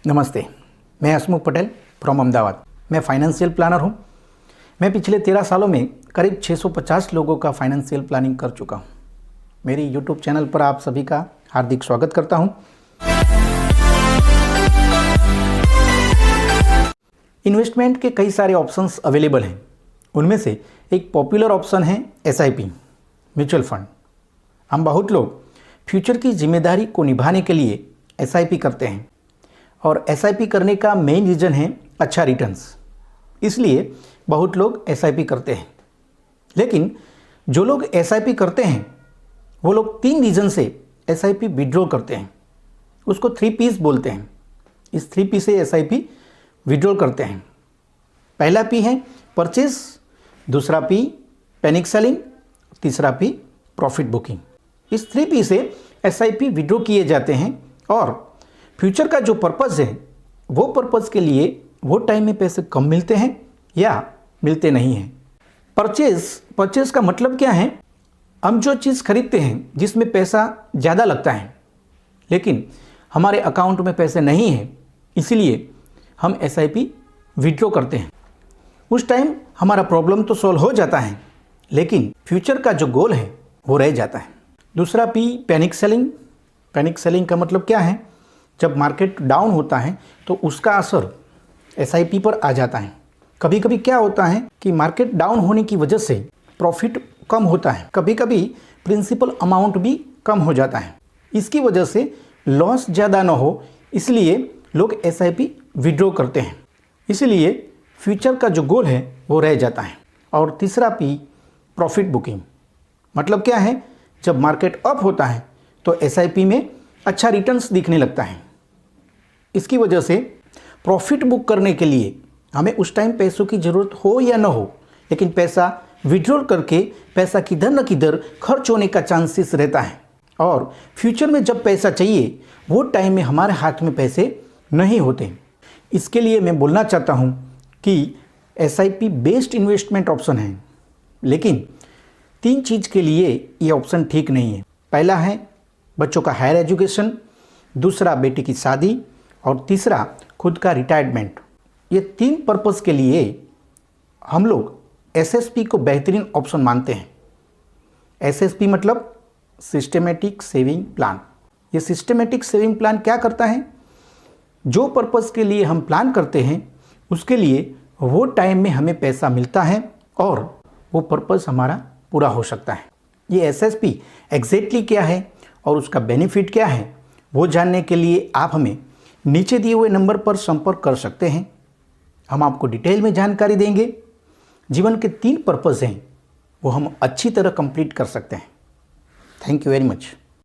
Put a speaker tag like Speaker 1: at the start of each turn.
Speaker 1: नमस्ते, मैं हसमुख पटेल फ्रॉम अहमदाबाद। मैं फाइनेंशियल प्लानर हूँ। मैं पिछले 13 सालों में करीब 650 लोगों का फाइनेंशियल प्लानिंग कर चुका हूँ। मेरी यूट्यूब चैनल पर आप सभी का हार्दिक स्वागत करता हूँ। इन्वेस्टमेंट के कई सारे ऑप्शंस अवेलेबल हैं। उनमें से एक पॉपुलर ऑप्शन है SIP, म्यूचुअल फंड। हम बहुत लोग फ्यूचर की जिम्मेदारी को निभाने के लिए SIP करते हैं और SIP करने का मेन रीज़न है अच्छा रिटर्न्स। इसलिए बहुत लोग SIP करते हैं। लेकिन जो लोग SIP करते हैं वो लोग 3 रीज़न से SIP विड्रॉ करते हैं। उसको 3 P's बोलते हैं। इस 3 P से SIP विड्रॉ करते हैं। पहला P है परचेज, दूसरा P पैनिक सेलिंग, तीसरा P प्रॉफिट बुकिंग। इस 3 P से SIP विड्रॉ किए जाते हैं और फ्यूचर का जो पर्पज़ है वो पर्पज़ के लिए वो टाइम में पैसे कम मिलते हैं या मिलते नहीं हैं। परचेज का मतलब क्या है? हम जो चीज़ खरीदते हैं जिसमें पैसा ज़्यादा लगता है लेकिन हमारे अकाउंट में पैसे नहीं हैं, इसीलिए हम SIP विड्रॉ करते हैं। उस टाइम हमारा प्रॉब्लम तो सॉल्व हो जाता है लेकिन फ्यूचर का जो गोल है वो रह जाता है। दूसरा P panic selling. Panic selling का मतलब क्या है? जब मार्केट डाउन होता है तो उसका असर SIP पर आ जाता है। कभी कभी क्या होता है कि मार्केट डाउन होने की वजह से प्रॉफिट कम होता है, कभी कभी प्रिंसिपल अमाउंट भी कम हो जाता है। इसकी वजह से लॉस ज़्यादा ना हो इसलिए लोग SIP विड्रॉ करते हैं। इसलिए फ्यूचर का जो गोल है वो रह जाता है। और तीसरा P प्रॉफिट बुकिंग। मतलब क्या है? जब मार्केट अप होता है तो SIP में अच्छा रिटर्न्स दिखने लगता है। इसकी वजह से प्रॉफिट बुक करने के लिए हमें उस टाइम पैसों की ज़रूरत हो या ना हो, लेकिन पैसा विड्रॉल करके पैसा किधर न किधर खर्च होने का चांसेस रहता है। और फ्यूचर में जब पैसा चाहिए वो टाइम में हमारे हाथ में पैसे नहीं होते। इसके लिए मैं बोलना चाहता हूँ कि SIP बेस्ट इन्वेस्टमेंट ऑप्शन है, लेकिन 3 चीज़ के लिए ये ऑप्शन ठीक नहीं है। पहला है बच्चों का हायर एजुकेशन, दूसरा बेटी की शादी और तीसरा खुद का रिटायरमेंट। ये 3 पर्पज़ के लिए हम लोग SSP को बेहतरीन ऑप्शन मानते हैं। SSP मतलब सिस्टमेटिक सेविंग प्लान। ये सिस्टमेटिक सेविंग प्लान क्या करता है? जो पर्पज़ के लिए हम प्लान करते हैं उसके लिए वो टाइम में हमें पैसा मिलता है और वो पर्पज़ हमारा पूरा हो सकता है। ये SSP एग्जैक्टली क्या है और उसका बेनिफिट क्या है वो जानने के लिए आप हमें नीचे दिए हुए नंबर पर संपर्क कर सकते हैं। हम आपको डिटेल में जानकारी देंगे। जीवन के 3 पर्पज़ हैं वो हम अच्छी तरह कंप्लीट कर सकते हैं। Thank you very much.